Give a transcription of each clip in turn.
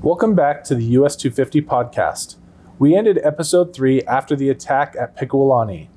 Welcome back to the US-250 podcast. We ended episode 3 after the attack at Pickawillany.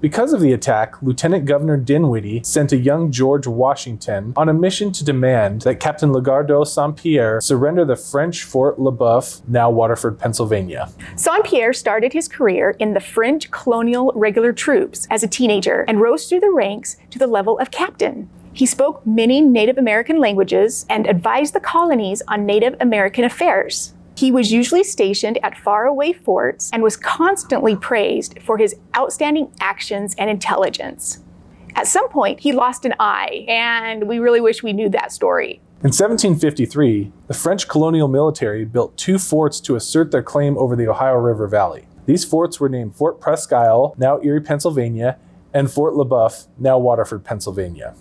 Because of the attack, Lieutenant Governor Dinwiddie sent a young George Washington on a mission to demand that Captain Legardot Saint-Pierre surrender the French Fort Le Boeuf, now Waterford, Pennsylvania. Saint-Pierre started his career in the French colonial regular troops as a teenager and rose through the ranks to the level of captain. He spoke many Native American languages and advised the colonies on Native American affairs. He was usually stationed at faraway forts and was constantly praised for his outstanding actions and intelligence. At some point, he lost an eye, and we really wish we knew that story. In 1753, the French colonial military built 2 forts to assert their claim over the Ohio River Valley. These forts were named Fort Presque Isle, now Erie, Pennsylvania, and Fort Le Boeuf, now Waterford, Pennsylvania.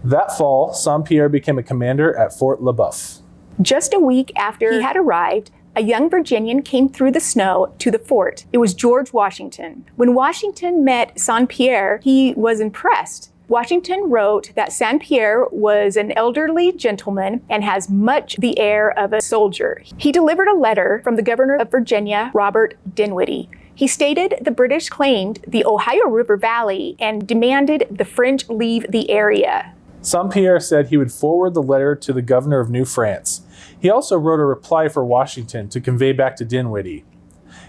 That fall, Saint-Pierre became a commander at Fort Le Boeuf. Just a week after he had arrived, a young Virginian came through the snow to the fort. It was George Washington. When Washington met Saint-Pierre, he was impressed. Washington wrote that Saint-Pierre was an elderly gentleman and has much the air of a soldier. He delivered a letter from the governor of Virginia, Robert Dinwiddie. He stated the British claimed the Ohio River Valley and demanded the French leave the area. Saint-Pierre said he would forward the letter to the governor of New France. He also wrote a reply for Washington to convey back to Dinwiddie.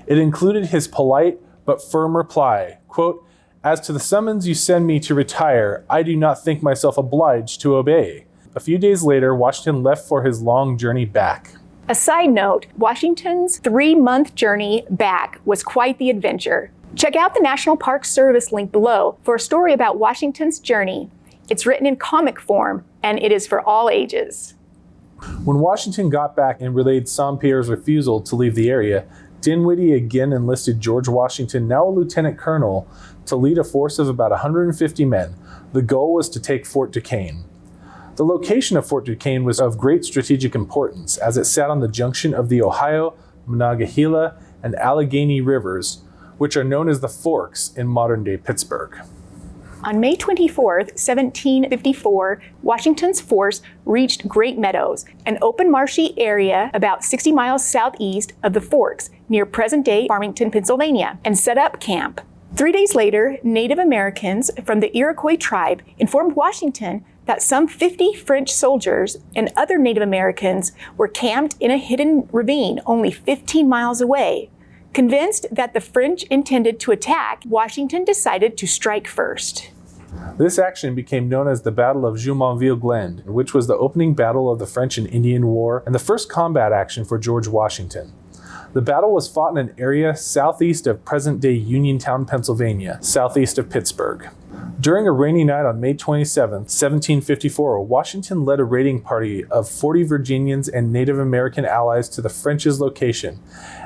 It included his polite but firm reply, quote, "As to the summons you send me to retire, I do not think myself obliged to obey." A few days later, Washington left for his long journey back. A side note, Washington's 3-month journey back was quite the adventure. Check out the National Park Service link below for a story about Washington's journey. It's written in comic form, and it is for all ages. When Washington got back and relayed Saint-Pierre's refusal to leave the area, Dinwiddie again enlisted George Washington, now a lieutenant colonel, to lead a force of about 150 men. The goal was to take Fort Duquesne. The location of Fort Duquesne was of great strategic importance, as it sat on the junction of the Ohio, Monongahela, and Allegheny rivers, which are known as the Forks in modern-day Pittsburgh. On May 24, 1754, Washington's force reached Great Meadows, an open marshy area about 60 miles southeast of the Forks, near present-day Farmington, Pennsylvania, and set up camp. 3 days later, Native Americans from the Iroquois tribe informed Washington that some 50 French soldiers and other Native Americans were camped in a hidden ravine only 15 miles away. Convinced that the French intended to attack, Washington decided to strike first. This action became known as the Battle of Jumonville Glen, which was the opening battle of the French and Indian War and the first combat action for George Washington. The battle was fought in an area southeast of present-day Uniontown, Pennsylvania, southeast of Pittsburgh. During a rainy night on May 27, 1754, Washington led a raiding party of 40 Virginians and Native American allies to the French's location.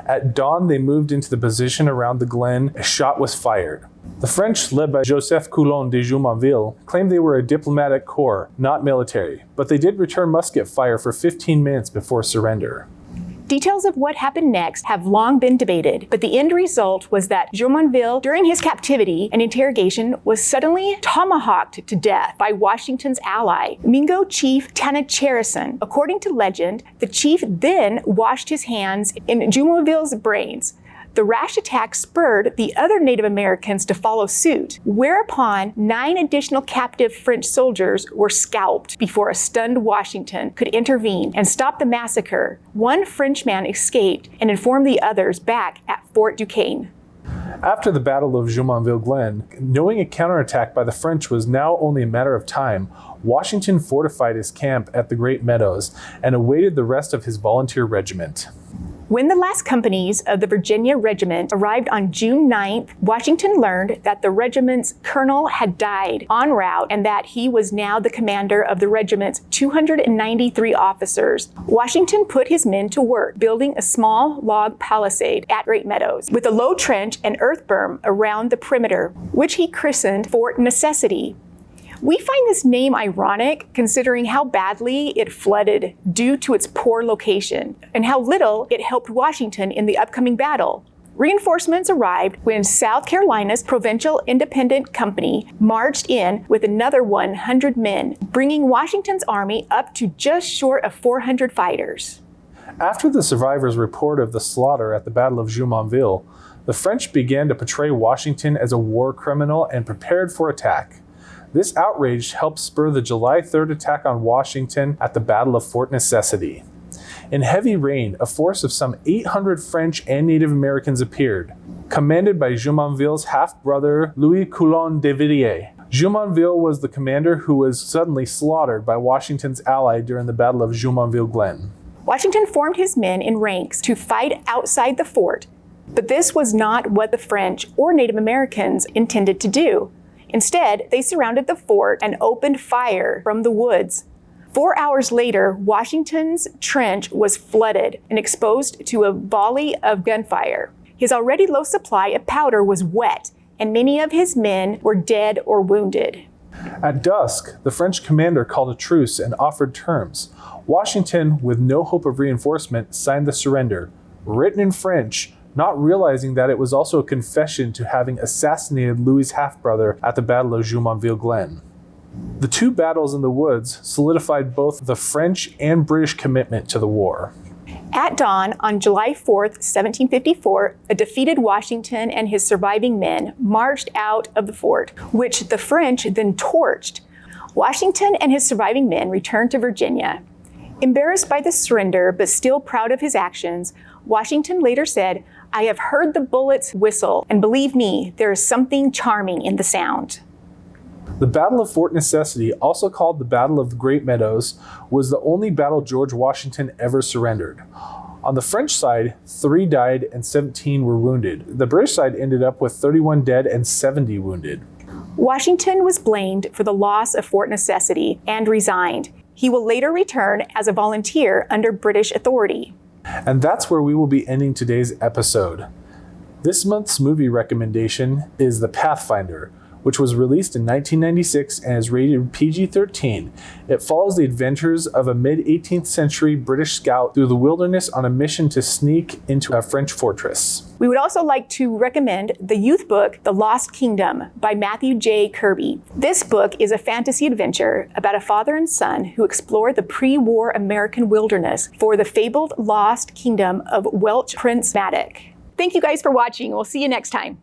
At dawn, they moved into the position around the glen. A shot was fired. The French, led by Joseph Coulon de Jumonville, claimed they were a diplomatic corps, not military, but they did return musket fire for 15 minutes before surrender. Details of what happened next have long been debated, but the end result was that Jumonville, during his captivity and interrogation, was suddenly tomahawked to death by Washington's ally, Mingo chief Tanacherison. According to legend, the chief then washed his hands in Jumonville's brains. The rash attack spurred the other Native Americans to follow suit, whereupon 9 additional captive French soldiers were scalped before a stunned Washington could intervene and stop the massacre. One Frenchman escaped and informed the others back at Fort Duquesne. After the Battle of Jumonville Glen, knowing a counterattack by the French was now only a matter of time, Washington fortified his camp at the Great Meadows and awaited the rest of his volunteer regiment. When the last companies of the Virginia Regiment arrived on June 9th, Washington learned that the regiment's colonel had died en route and that he was now the commander of the regiment's 293 officers. Washington put his men to work building a small log palisade at Great Meadows with a low trench and earth berm around the perimeter, which he christened Fort Necessity. We find this name ironic considering how badly it flooded due to its poor location and how little it helped Washington in the upcoming battle. Reinforcements arrived when South Carolina's Provincial Independent Company marched in with another 100 men, bringing Washington's army up to just short of 400 fighters. After the survivors' report of the slaughter at the Battle of Jumonville, the French began to portray Washington as a war criminal and prepared for attack. This outrage helped spur the July 3rd attack on Washington at the Battle of Fort Necessity. In heavy rain, a force of some 800 French and Native Americans appeared, commanded by Jumonville's half-brother Louis Coulon de Villiers. Jumonville was the commander who was suddenly slaughtered by Washington's ally during the Battle of Jumonville Glen. Washington formed his men in ranks to fight outside the fort, but this was not what the French or Native Americans intended to do. Instead, they surrounded the fort and opened fire from the woods. 4 hours later, Washington's trench was flooded and exposed to a volley of gunfire. His already low supply of powder was wet, and many of his men were dead or wounded. At dusk, the French commander called a truce and offered terms. Washington, with no hope of reinforcement, signed the surrender, written in French, not realizing that it was also a confession to having assassinated Louis's half-brother at the Battle of Jumonville Glen. The two battles in the woods solidified both the French and British commitment to the war. At dawn on July 4th, 1754, a defeated Washington and his surviving men marched out of the fort, which the French then torched. Washington and his surviving men returned to Virginia. Embarrassed by the surrender, but still proud of his actions, Washington later said, "I have heard the bullets whistle, and believe me, there is something charming in the sound." The Battle of Fort Necessity, also called the Battle of the Great Meadows, was the only battle George Washington ever surrendered. On the French side, 3 died and 17 were wounded. The British side ended up with 31 dead and 70 wounded. Washington was blamed for the loss of Fort Necessity and resigned. He will later return as a volunteer under British authority. And that's where we will be ending today's episode. This month's movie recommendation is The Pathfinder, which was released in 1996 and is rated PG-13. It follows the adventures of a mid-18th century British scout through the wilderness on a mission to sneak into a French fortress. We would also like to recommend the youth book, The Lost Kingdom by Matthew J. Kirby. This book is a fantasy adventure about a father and son who explore the pre-war American wilderness for the fabled lost kingdom of Welsh Prince Madoc. Thank you guys for watching. We'll see you next time.